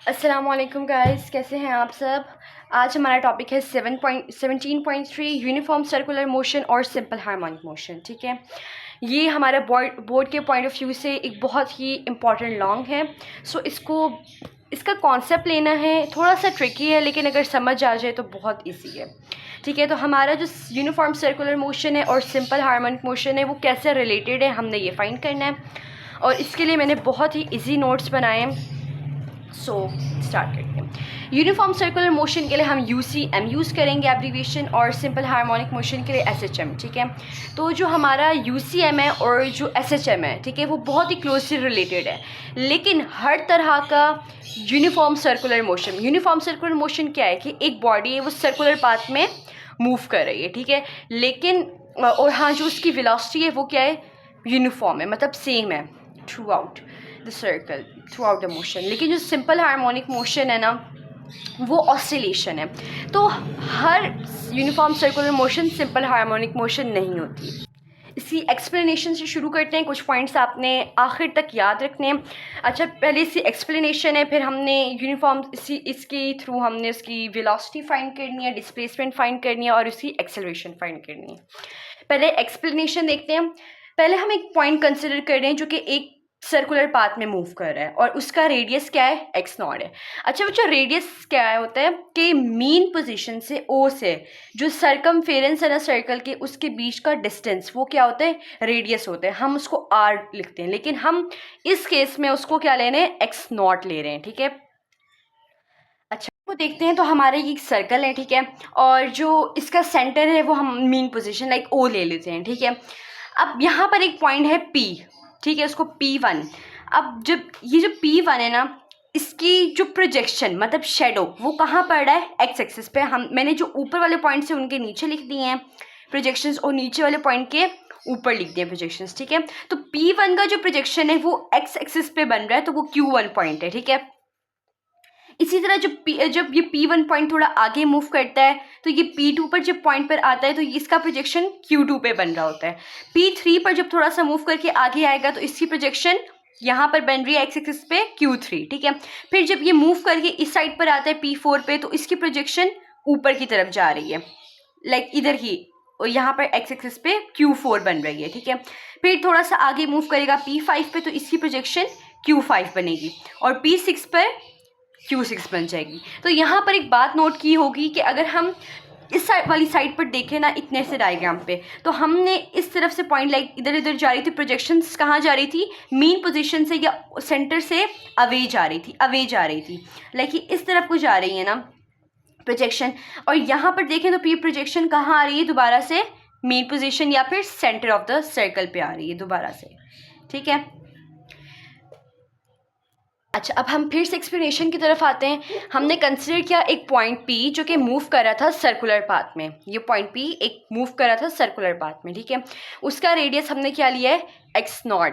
अस्सलाम वालेकुम गाइस, कैसे हैं आप सब। आज हमारा टॉपिक है 17.3 यूनिफॉर्म सर्कुलर मोशन और सिंपल हार्मोनिक मोशन। ठीक है, ये हमारा बोर्ड के पॉइंट ऑफ व्यू से एक बहुत ही इम्पॉर्टेंट लॉन्ग है। सो इसका कॉन्सेप्ट लेना है, थोड़ा सा ट्रिकी है, लेकिन अगर समझ आ जाए तो बहुत इजी है। ठीक है, तो हमारा जो यूनिफॉर्म सर्कुलर मोशन है और सिंपल हार्मोनिक मोशन है वो कैसे रिलेटेड है, हमने ये फाइंड करना है। और इसके लिए मैंने बहुत ही इजी नोट्स बनाए हैं। सो स्टार्ट करते हैं। यूनिफॉर्म सर्कुलर मोशन के लिए हम UCM यूज़ करेंगे एब्रीविएशन, और सिंपल हार्मोनिक मोशन के लिए SHM। ठीक है, तो जो हमारा UCM है और जो SHM है, ठीक है, वो बहुत ही क्लोजली रिलेटेड है। लेकिन हर तरह का यूनिफॉर्म सर्कुलर मोशन क्या है कि एक बॉडी है वो सर्कुलर पाथ में मूव कर रही है। ठीक है, लेकिन और हाँ, जो उसकी वेलोसिटी है वो क्या है, यूनिफॉर्म है, मतलब सेम है through out the circle, through out the motion. लेकिन जो सिंपल हार्मोनिक मोशन है ना, वो ऑसिलेशन है। तो हर uniform circular motion simple harmonic motion नहीं होती। इसी एक्सप्लेनेशन से शुरू करते हैं। कुछ पॉइंट्स आपने आखिर तक याद रखने हैं। अच्छा, पहले इसकी एक्सप्लेनेशन है, फिर हमने यूनिफॉर्म इसके थ्रू हमने उसकी वेलोसिटी फाइंड करनी है, डिस्प्लेसमेंट फाइंड करनी है और उसकी एक्सेलरेशन फाइंड करनी है। पहले एक्सप्लेनेशन देखते हैं। पहले हम एक पॉइंट कंसिडर कर रहे हैं जो कि एक सर्कुलर पाथ में मूव कर रहा है और उसका रेडियस क्या है, x0 है। अच्छा बच्चा, रेडियस क्या है होता है कि मीन पोजीशन से O से जो सरकमफेरेंस है ना सर्कल के, उसके बीच का डिस्टेंस, वो क्या होता है, रेडियस होता है। हम उसको r लिखते हैं, लेकिन हम इस केस में उसको क्या ले रहे हैं, x0 ले रहे हैं। ठीक है, अच्छा वो देखते हैं। तो हमारे ये एक सर्कल है, ठीक है, और जो इसका सेंटर है वो हम मीन पोजीशन लाइक O ले लेते हैं। ठीक है, अब यहाँ पर एक पॉइंट है P, ठीक है, उसको P1। अब जब ये जो P1 है ना, इसकी जो प्रोजेक्शन मतलब शेडो वो कहाँ पड़ रहा है, एक्स एक्सिस पे। मैंने जो ऊपर वाले पॉइंट से उनके नीचे लिख दिए हैं प्रोजेक्शंस, और नीचे वाले पॉइंट के ऊपर लिख दिए प्रोजेक्शंस। ठीक है, तो P1 का जो प्रोजेक्शन है वो एक्स एक्सिस पे बन रहा है, तो वो Q1 पॉइंट है। ठीक है, इसी तरह जब ये P1 पॉइंट थोड़ा आगे मूव करता है तो ये P2 पर जब पॉइंट पर आता है तो इसका प्रोजेक्शन Q2 पे बन रहा होता है। P3 पर जब थोड़ा सा मूव करके आगे आएगा तो इसकी प्रोजेक्शन यहाँ पर बन रही है एक्स एक्सिस पे Q3। ठीक है, फिर जब ये मूव करके इस साइड पर आता है P4 पे तो इसकी प्रोजेक्शन ऊपर की तरफ जा रही है, लाइक इधर ही, और यहाँ पर एक्स एक्सिस पे Q4 बन रही है। ठीक है, फिर थोड़ा सा आगे मूव करेगा P5 पे तो इसकी प्रोजेक्शन Q5 बनेगी, और P6 पर Q6 बन जाएगी। तो यहाँ पर एक बात नोट की होगी कि अगर हम इस वाली साइड पर देखें ना, इतने से डायग्राम पे, तो हमने इस तरफ से पॉइंट लाइक इधर इधर जा रही थी, प्रोजेक्शंस कहाँ जा रही थी, मेन पोजीशन से या सेंटर से अवे जा रही थी, लाइक इस तरफ को जा रही है ना प्रोजेक्शन। और यहाँ पर देखें तो ये प्रोजेक्शन कहाँ आ रही है, दोबारा से मेन पोजीशन या फिर सेंटर ऑफ द सर्कल पे आ रही है दोबारा से। ठीक है, अच्छा अब हम फिर से एक्सप्लेनेशन की तरफ आते हैं। हमने कंसिडर किया एक पॉइंट P जो कि मूव कर रहा था सर्कुलर पाथ में। ये पॉइंट P एक मूव कर रहा था सर्कुलर पाथ में। ठीक है, उसका रेडियस हमने क्या लिया है, x0,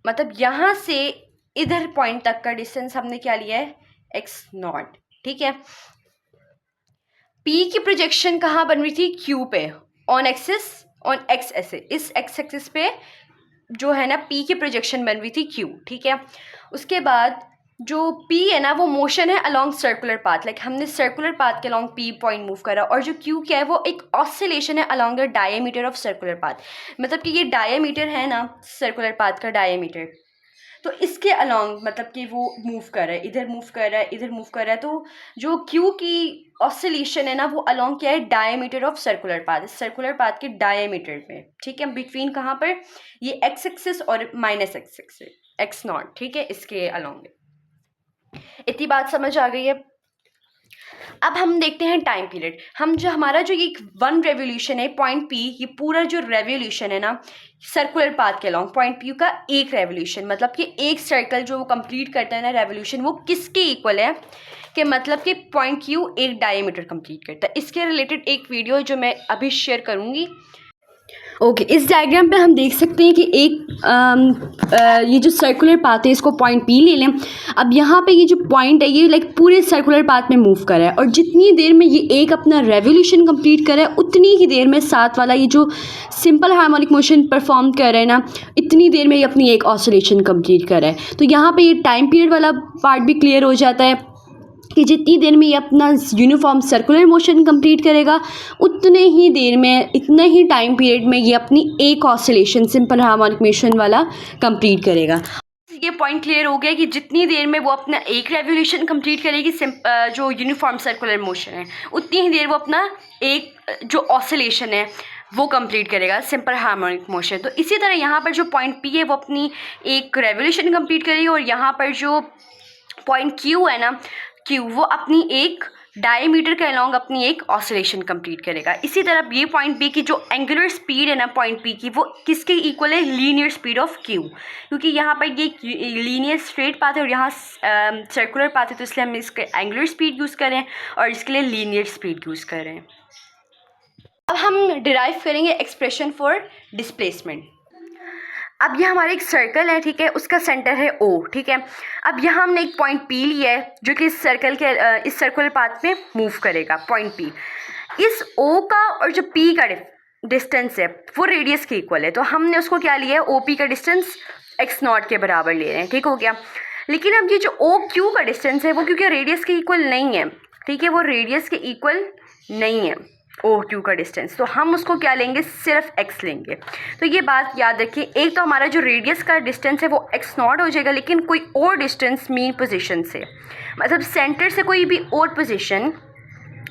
मतलब यहाँ से इधर पॉइंट तक का डिस्टेंस हमने क्या लिया है, x0। ठीक है, P की प्रोजेक्शन कहाँ बन रही थी, Q पे, on axis, on x axis, इस एक्स एक्सिस पे जो है ना P की प्रोजेक्शन बन रही थी Q। ठीक है, उसके बाद जो P है ना वो मोशन है अलोंग सर्कुलर पाथ, लाइक हमने सर्कुलर पाथ के अलोंग P पॉइंट मूव करा, और जो Q क्या है वो एक ऑसिलेशन है along the diameter of circular path, मतलब कि ये डायमीटर है ना सर्कुलर पाथ का डायमीटर, तो इसके अलोंग मतलब कि वो मूव कर रहा है, इधर मूव कर रहा है, इधर मूव कर रहा है। तो जो Q की ऑसिलेशन है ना वो अलोंग क्या है, डायमीटर ऑफ सर्कुलर पाथ के डायमीटर में। ठीक है, बिटवीन कहाँ पर, ये एक्स एक्सिस और माइनस एक्स एक्सिस x0। ठीक है, इसके अलोंग। इतनी बात समझ आ गई है। अब हम देखते हैं टाइम पीरियड। हमारा जो ये 1 रेवोल्यूशन है पॉइंट P, ये पूरा जो रेवोल्यूशन है ना सर्कुलर पाथ के अलोंग पॉइंट P का एक रेवोल्यूशन, मतलब कि एक सर्कल जो वो कंप्लीट करता है ना रेवोल्यूशन, वो किसके इक्वल है, कि मतलब कि पॉइंट Q एक डायमीटर कंप्लीट करता है। इसके रिलेटेड एक वीडियो जो मैं अभी शेयर करूँगी। ओके, इस डायग्राम पे हम देख सकते हैं कि ये जो सर्कुलर पाथ है इसको पॉइंट P ले लें। अब यहाँ पे ये जो पॉइंट है ये लाइक पूरे सर्कुलर पाथ में मूव कर रहा है, और जितनी देर में ये एक अपना रेवोल्यूशन कंप्लीट कर रहा है उतनी ही देर में साथ वाला ये जो सिंपल हार्मोनिक मोशन परफॉर्म कर रहा है ना, इतनी देर में ये अपनी एक ऑसिलेशन कंप्लीट कर रहा है। तो यहाँ पे ये टाइम पीरियड वाला पार्ट भी क्लियर हो जाता है। कि जितनी देर में ये अपना यूनिफॉर्म सर्कुलर मोशन कंप्लीट करेगा उतने ही देर में, इतने ही टाइम पीरियड में ये अपनी एक ऑसिलेशन सिंपल हार्मोनिक मोशन वाला कंप्लीट करेगा। ये पॉइंट क्लियर हो गया कि जितनी देर में वो अपना एक रेवोल्यूशन कंप्लीट करेगी जो यूनिफॉर्म सर्कुलर मोशन है, उतनी ही देर वो अपना एक जो ऑसिलेशन है वो कंप्लीट करेगा सिंपल हार्मोनिक मोशन। तो इसी तरह यहाँ पर जो पॉइंट पी है वो अपनी एक रेवोल्यूशन कंप्लीट करेगी, और यहाँ पर जो पॉइंट क्यू है ना, क्यू वो अपनी एक डायमीटर के अलॉन्ग अपनी एक ऑसिलेशन कंप्लीट करेगा। इसी तरह ये पॉइंट बी की जो एंगुलर स्पीड है ना पॉइंट पी की, वो किसके इक्वल है, लीनियर स्पीड ऑफ क्यू, क्योंकि यहाँ पर ये लीनियर स्ट्रेट पाथ है और यहाँ सर्कुलर पाथ है, तो इसलिए हम इसके एंगुलर स्पीड यूज़ करें और इसके लिए लीनियर स्पीड यूज़ करें। अब हम डिराइव करेंगे एक्सप्रेशन फॉर डिस्प्लेसमेंट। अब ये हमारा एक सर्कल है, ठीक है, उसका सेंटर है O, ठीक है। अब यहाँ हमने एक पॉइंट P लिया है जो कि इस सर्कल के इस सर्कुलर पाथ में मूव करेगा, पॉइंट P। इस O का और जो P का डिस्टेंस है वो रेडियस के इक्वल है, तो हमने उसको क्या लिया है, OP का डिस्टेंस x0 के बराबर ले रहे हैं, ठीक हो गया। लेकिन अब ये जो OQ का डिस्टेंस है वो क्योंकि रेडियस के इक्वल नहीं है, ठीक है, वो रेडियस के इक्वल नहीं है OQ का डिस्टेंस, तो हम उसको क्या लेंगे, सिर्फ x लेंगे। तो ये बात याद रखिए, एक तो हमारा जो रेडियस का डिस्टेंस है वो x0 हो जाएगा, लेकिन कोई और डिस्टेंस मीन पोजीशन से, मतलब सेंटर से कोई भी और पोजीशन,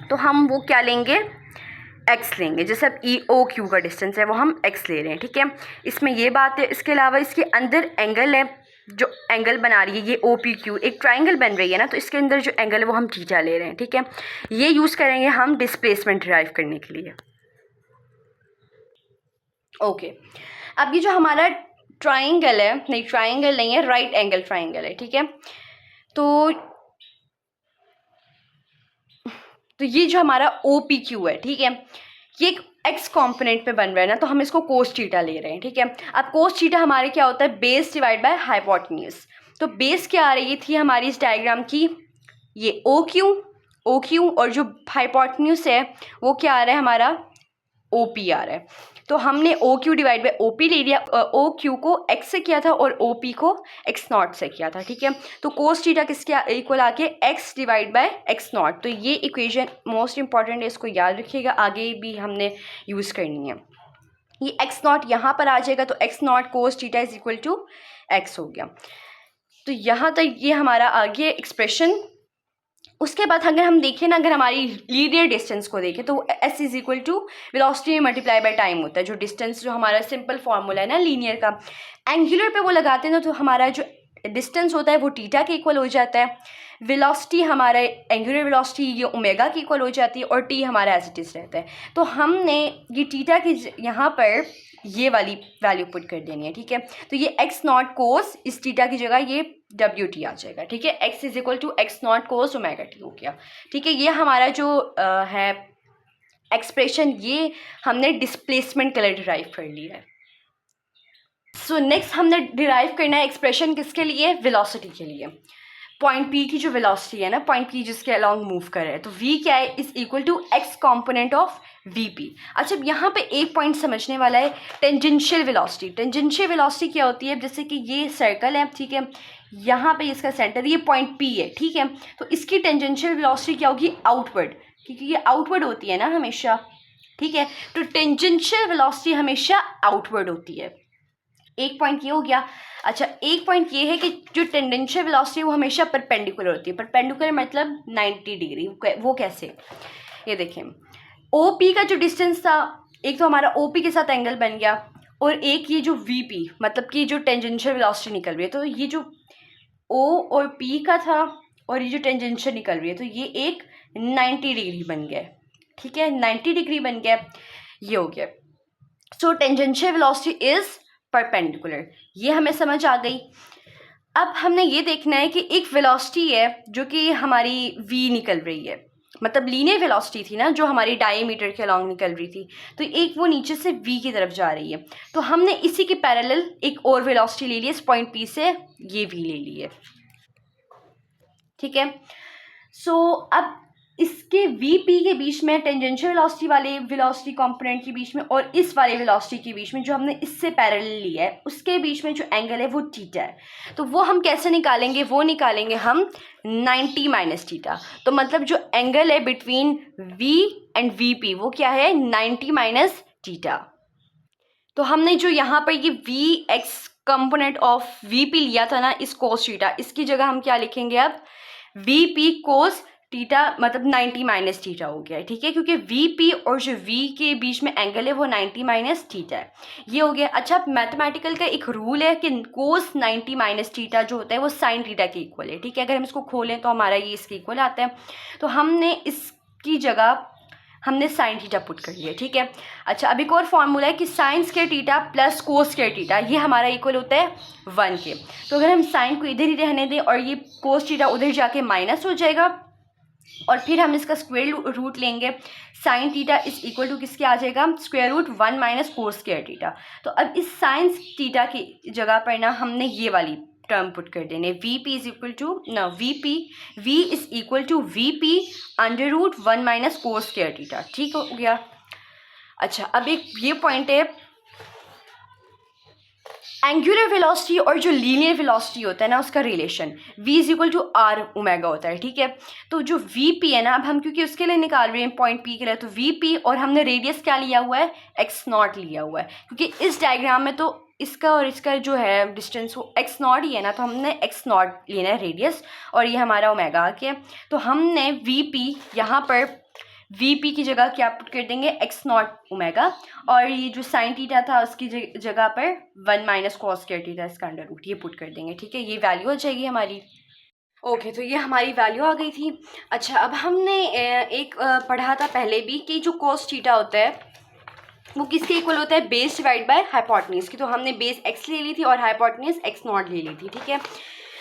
तो हम वो क्या लेंगे, x लेंगे। जैसे अब EOQ का डिस्टेंस है वो हम x ले रहे हैं, ठीक है। इसमें ये बात है। इसके अलावा इसके अंदर एंगल है, जो एंगल बना रही है ये OPQ, एक ट्राइंगल बन रही है ना, तो इसके अंदर जो एंगल है वो हम थीटा ले रहे हैं, ठीक है। ये यूज़ करेंगे हम डिस्प्लेसमेंट डिराइव करने के लिए। ओके, अब ये जो हमारा ट्राइंगल है, नहीं ट्राइंगल नहीं है, राइट एंगल ट्राइंगल है, ठीक है। तो ये जो हमारा OPQ है, ठीक है, ये एक x कॉम्पोनेंट पे बन रहा है ना, तो हम इसको कोस थीटा ले रहे हैं, ठीक है। अब कोस थीटा हमारे क्या होता है, बेस डिवाइड बाय हाइपोटेन्यूज। तो बेस क्या आ रही थी हमारी इस डायग्राम की, ये OQ, और जो हाइपोटेन्यूज है वो क्या आ रहा है हमारा, OP आ रहा है। तो हमने OQ डिवाइड बाय OP ले लिया, OQ को x से किया था और OP को x0 से किया था, ठीक है। तो कोस थीटा किसके इक्वल आके x डिवाइड बाय x0। तो ये इक्वेशन मोस्ट इंपॉर्टेंट है, इसको याद रखिएगा, आगे भी हमने यूज़ करनी है। ये x0 यहाँ पर आ जाएगा, तो x0 cos theta is equal to x हो गया। तो यहाँ तक ये हमारा आ गया एक्सप्रेशन। उसके बाद अगर हम देखें ना, अगर हमारी लीनियर डिस्टेंस को देखें तो s is equal to velocity multiply by time होता है। जो डिस्टेंस, जो हमारा सिंपल फार्मूला है ना लीनियर का, एंगुलर पे वो लगाते हैं ना, तो हमारा जो डिस्टेंस होता है वो थीटा के इक्वल हो जाता है। वेलोसिटी हमारा एंगुलर वेलोसिटी ये ओमेगा की इक्वल हो जाती है, और टी हमारा एज इट इज रहता है। तो हमने ये थीटा की यहाँ पर ये वाली वैल्यू पुट कर देनी है, ठीक है। तो ये x0 कोस, इस थीटा की जगह ये WT आ जाएगा, ठीक है। x is equal to x0 cos omega t हो गया, ठीक है। ये हमारा जो है एक्सप्रेशन, ये हमने डिस्प्लेसमेंट के लिए डिराइव कर लिया है। सो नेक्स्ट हमने डिराइव करना है एक्सप्रेशन किसके लिए, वेलोसिटी के लिए। पॉइंट P की जो वेलोसिटी है ना, पॉइंट P जिसके अलॉन्ग मूव कर रहा है, तो V क्या है, is equal to x component of VP। अच्छा, यहाँ पे एक पॉइंट समझने वाला है, टेंजेंशियल वेलोसिटी। टेंजेंशियल वेलोसिटी क्या होती है, जैसे कि ये सर्कल है, ठीक है, यहाँ पे इसका सेंटर, ये पॉइंट P है, ठीक है। तो इसकी टेंजेंशियल वेलोसिटी क्या होगी, आउटवर्ड, क्योंकि ये आउटवर्ड होती है ना हमेशा, ठीक है। तो टेंजेंशियल वेलोसिटी हमेशा आउटवर्ड होती है। एक पॉइंट ये हो गया। अच्छा, एक पॉइंट ये है कि जो टेंडेंशियल वेलोसिटी वो हमेशा परपेंडिकुलर होती है। परपेंडिकुलर मतलब 90 डिग्री। वो कैसे, ये देखें, OP का जो डिस्टेंस था, एक तो हमारा OP के साथ एंगल बन गया, और एक ये जो VP मतलब कि जो टेंजेंशियल वेलोसिटी निकल रही है, तो ये जो O और P का था और ये जो टेंजेंशियल निकल रही है, तो ये एक 90 डिग्री बन गया, ठीक है, 90 डिग्री बन गया, ये हो गया। सो टेंजेंशियल वेलोसिटी इज परपेंडिकुलर, ये हमें समझ आ गई। अब हमने ये देखना है कि एक वेलोसिटी है जो कि हमारी V निकल रही है, मतलब लीनियर वेलोसिटी थी ना जो हमारी डायमीटर के अलॉन्ग निकल रही थी, तो एक वो नीचे से V की तरफ जा रही है, तो हमने इसी के पैरेलल एक और वेलोसिटी ले ली है, इस पॉइंट P से ये V ले ली है, ठीक है। सो अब इसके वीपी के बीच में, टेंजेंशियल वेलोसिटी वाले वेलोसिटी कंपोनेंट के बीच में और इस वाले वेलोसिटी के बीच में जो हमने इससे पैरेलल लिया है उसके बीच में जो एंगल है वो थीटा है। तो वो हम कैसे निकालेंगे, वो निकालेंगे हम 90 माइनस थीटा। तो मतलब जो एंगल है बिटवीन वी एंड वीपी वो क्या है, 90 माइनस थीटा। तो हमने जो यहाँ पर ये v x component of VP लिया था ना, इस कोस थीटा, इसकी जगह हम क्या लिखेंगे अब, वीपी कोस थीटा, मतलब 90 माइनस थीटा हो गया है, ठीक है, क्योंकि वीपी और जो वी के बीच में एंगल है वो 90 माइनस थीटा है, ये हो गया। अच्छा, मैथमेटिकल का एक रूल है कि कोस 90 माइनस थीटा जो होता है वो साइन थीटा के इक्वल है, ठीक है। अगर हम इसको खोलें तो हमारा ये इसके इक्वल आता है, तो हमने इसकी जगह हमने साइन थीटा पुट कर लिया, ठीक है। अच्छा, अब एक और फॉर्मूला है कि sine square theta plus cos square theta, ये हमारा इक्वल होता है 1 के। तो अगर हम साइन को इधर ही रहने दें और ये कोस थीटा उधर जाके माइनस हो जाएगा और फिर हम इसका स्क्वायर रूट लेंगे, sine theta is equal to किसके आ जाएगा, square root 1 minus cos square theta. तो अब इस साइन थीटा की जगह पर ना हमने ये वाली टर्म पुट कर देने, V P is equal to ना V is equal to V P under root 1 minus cos square theta, ठीक हो गया। अच्छा, अब एक ये पॉइंट है, एंगुलर वेलोसिटी और जो लीनियर वेलोसिटी होता है ना उसका relation v is equal to r omega होता है, ठीक है। तो जो वी पी है ना, अब हम क्योंकि उसके लिए निकाल रहे हैं पॉइंट पी के लिए, तो वी पी और हमने रेडियस क्या लिया हुआ है, एक्स नॉट लिया हुआ है, क्योंकि इस डायग्राम में तो इसका और इसका जो है डिस्टेंस वो एक्स नॉट ही है ना, तो हमने एक्स नॉट लेना है रेडियस और ये हमारा ओमेगा आ गया। तो हमने वी पी यहाँ पर वीपी की जगह क्या पुट कर देंगे, एक्स नॉट ओमेगा, और ये जो साइन थीटा था उसकी जगह पर 1 माइनस कॉस स्क्वायर थीटा इसका अंडर रूट, ये पुट कर देंगे, ठीक है। ये वैल्यू आ जाएगी हमारी। ओके, तो ये हमारी वैल्यू आ गई थी। अच्छा, अब हमने एक पढ़ा था पहले भी कि जो कॉस थीटा होता है वो किसके इक्वल होता है, बेस डिवाइड बाय हाइपोटेन्यूज की। तो हमने बेस एक्स ले ली थी और हाइपोटेन्यूज एक्स नॉट ले ली थी, ठीक है।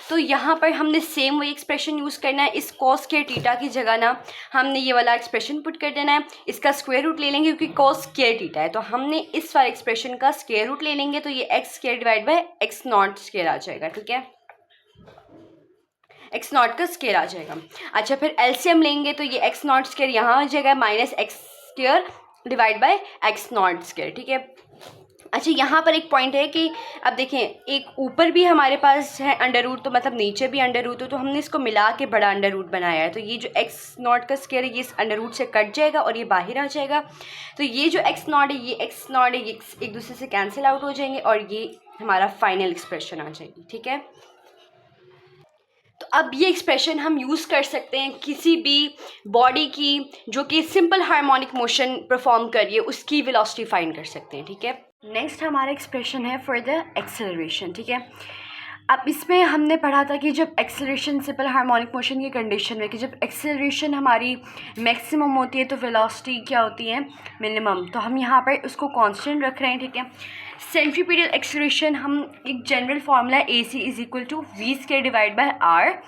तो यहाँ पर हमने सेम वही एक्सप्रेशन यूज़ करना है, इस कॉस स्क्वायर थीटा की जगह ना हमने ये वाला एक्सप्रेशन पुट कर देना है, इसका स्क्वायर रूट ले लेंगे क्योंकि कॉस स्क्वायर थीटा है, तो हमने इस वाले एक्सप्रेशन का स्क्वायर रूट ले लेंगे, तो ये X square divide by X not square आ जाएगा, ठीक है, एक्स नॉट का स्क्वायर आ जाएगा। अच्छा, फिर एलसीएम लेंगे तो ये एक्स नॉट स्क्वायर यहाँ आ जाएगा minus x square divide by X not square, ठीक है। अच्छा, यहाँ पर एक पॉइंट है कि अब देखें, एक ऊपर भी हमारे पास है अंडर रूट, तो मतलब नीचे भी अंडर रूट हो, तो हमने इसको मिला के बड़ा अंडर रूट बनाया है, तो ये जो एक्स नॉट का स्क्वायर है ये इस अंडर रूट से कट जाएगा और ये बाहर आ जाएगा, तो ये जो एक्स नॉट है ये एक्स नॉट है ये एक दूसरे से कैंसिल आउट हो जाएंगे और ये हमारा फाइनल एक्सप्रेशन आ जाएगी, ठीक है। तो अब ये एक्सप्रेशन हम यूज़ कर सकते हैं किसी भी बॉडी की जो कि सिंपल हार्मोनिक मोशन परफॉर्म कर रही है, उसकी वेलोसिटी फाइंड कर सकते हैं, ठीक है। नेक्स्ट हमारा एक्सप्रेशन है फॉर द एक्सेलरेशन, ठीक है। अब इसमें हमने पढ़ा था कि जब एक्सेलरेशन सिंपल हार्मोनिक मोशन की कंडीशन में कि जब एक्सेलरेशन हमारी मैक्सिमम होती है तो वेलोसिटी क्या होती है, मिनिमम। तो हम यहाँ पर उसको कांस्टेंट रख रहे हैं, ठीक है। सेंट्रीपिटल एक्सेलरेशन हम एक general formula a c is equal to v square divide by r,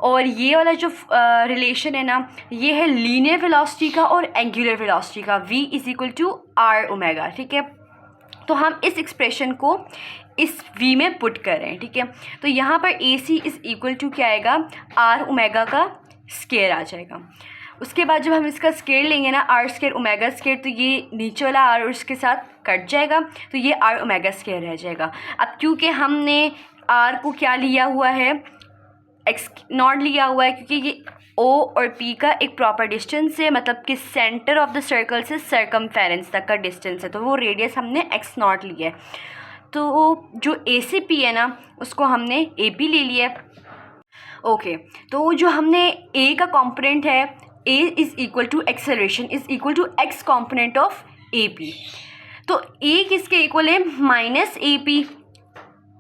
और ये वाला जो रिलेशन है ना ये है लीनियर वेलोसिटी का और एंगुलर वेलोसिटी का, v is equal to r omega, ठीक है। तो हम इस एक्सप्रेशन को इस v में पुट कर रहे हैं, ठीक है। तो यहाँ पर ए सी इज़ इक्वल टू क्या आएगा, आर ओमेगा का स्क्वायर आ जाएगा। उसके बाद जब हम इसका स्क्वायर लेंगे ना, आर स्क्वायर ओमेगा स्क्वायर, तो ये नीचे वाला आर और इसके साथ कट जाएगा, तो ये आर ओमेगा स्क्वायर रह जाएगा। अब क्योंकि हमने आर को क्या लिया हुआ है, एक्स नॉट लिया हुआ है, क्योंकि ये ओ और पी का एक प्रॉपर डिस्टेंस है, मतलब कि सेंटर ऑफ द सर्कल से सर्कमफेरेंस तक का डिस्टेंस है, तो वो रेडियस हमने एक्स नॉट लिया है। तो जो ए से पी है ना उसको हमने ए पी ले लिया है, ओके। तो जो हमने ए का कंपोनेंट है, a is equal to acceleration is equal to x component of a p, तो ए किसके इक्वल है, minus a p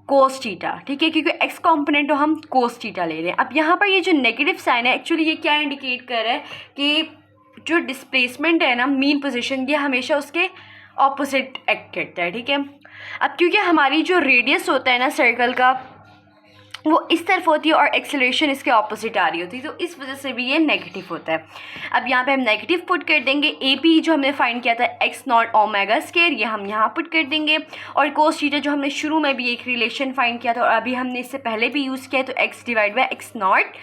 cos theta, ठीक है, क्योंकि एक्स कंपोनेंट हम कोस थीटा ले रहे हैं। अब यहाँ पर ये जो नेगेटिव साइन है एक्चुअली ये क्या इंडिकेट कर रहा है कि जो डिस्प्लेसमेंट है ना मीन पोजीशन, ये हमेशा उसके ऑपोजिट एक्ट करता है, ठीक है। अब क्योंकि हमारी जो रेडियस होता है ना सर्कल का वो इस तरफ होती है और एक्सेलरेशन इसके ऑपोजिट आ रही होती है, तो इस वजह से भी ये नेगेटिव होता है। अब यहाँ पे हम नेगेटिव पुट कर देंगे, ए पी जो हमने फाइंड किया था एक्स नॉट ओमेगा स्क्वायर, ये हम यहाँ पुट कर देंगे, और कोस थीटा जो हमने शुरू में भी एक रिलेशन फाइंड किया था और अभी हमने इससे पहले भी यूज़ किया है, तो x divide by x not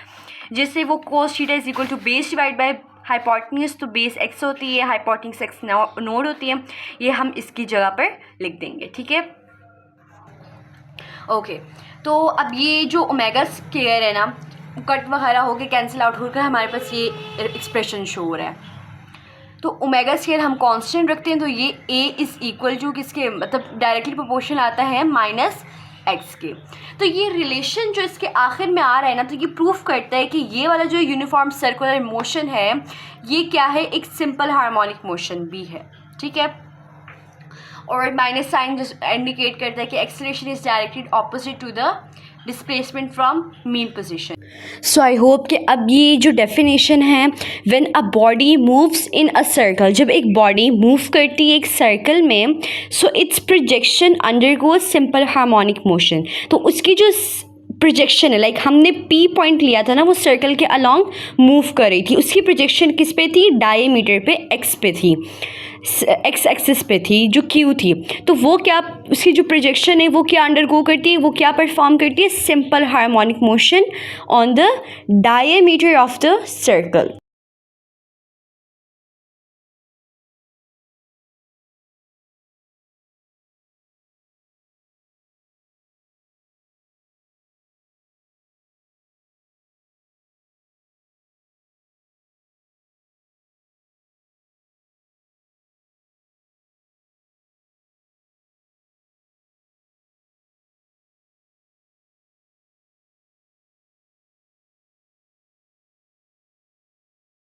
जैसे वो cos theta is equal to base divide by hypotenuse, तो बेस x होती है, हाइपोटेन्यूज x नोड होती है, ये हम इसकी जगह पर लिख देंगे, ठीक है। ओके, तो अब ये जो ओमेगा स्क्वायर है ना, कट वगैरह होके कैंसिल आउट होकर हमारे पास ये एक्सप्रेशन शो हो रहा है। तो ओमेगा स्क्वायर हम कांस्टेंट रखते हैं, तो ये a इज़ इक्वल टू किसके, मतलब डायरेक्टली प्रोपोर्शनल आता है माइनस x के। तो ये रिलेशन जो इसके आखिर में आ रहा है ना, तो ये प्रूफ करता है कि ये वाला जो यूनिफॉर्म सर्कुलर मोशन है ये क्या है, एक सिंपल हार्मोनिक मोशन भी है, ठीक है। और माइनस साइन इंडिकेट करता है कि acceleration is directed opposite to the displacement from mean position. So I hope कि अब ये जो डेफिनेशन है, when a body moves in a circle, जब एक बॉडी मूव करती है एक सर्कल में, so its projection undergoes simple harmonic motion. तो उसकी जो प्रोजेक्शन है, लाइक हमने पी पॉइंट लिया था ना, वो सर्कल के अलॉन्ग मूव कर रही थी, उसकी प्रोजेक्शन किस पे थी, डायमीटर पे एक्स पे थी, एक्स एक्सिस पे थी जो क्यू थी। तो वो क्या, उसकी जो प्रोजेक्शन है वो क्या अंडरगो करती है, वो क्या परफॉर्म करती है, simple harmonic motion on the diameter of the circle.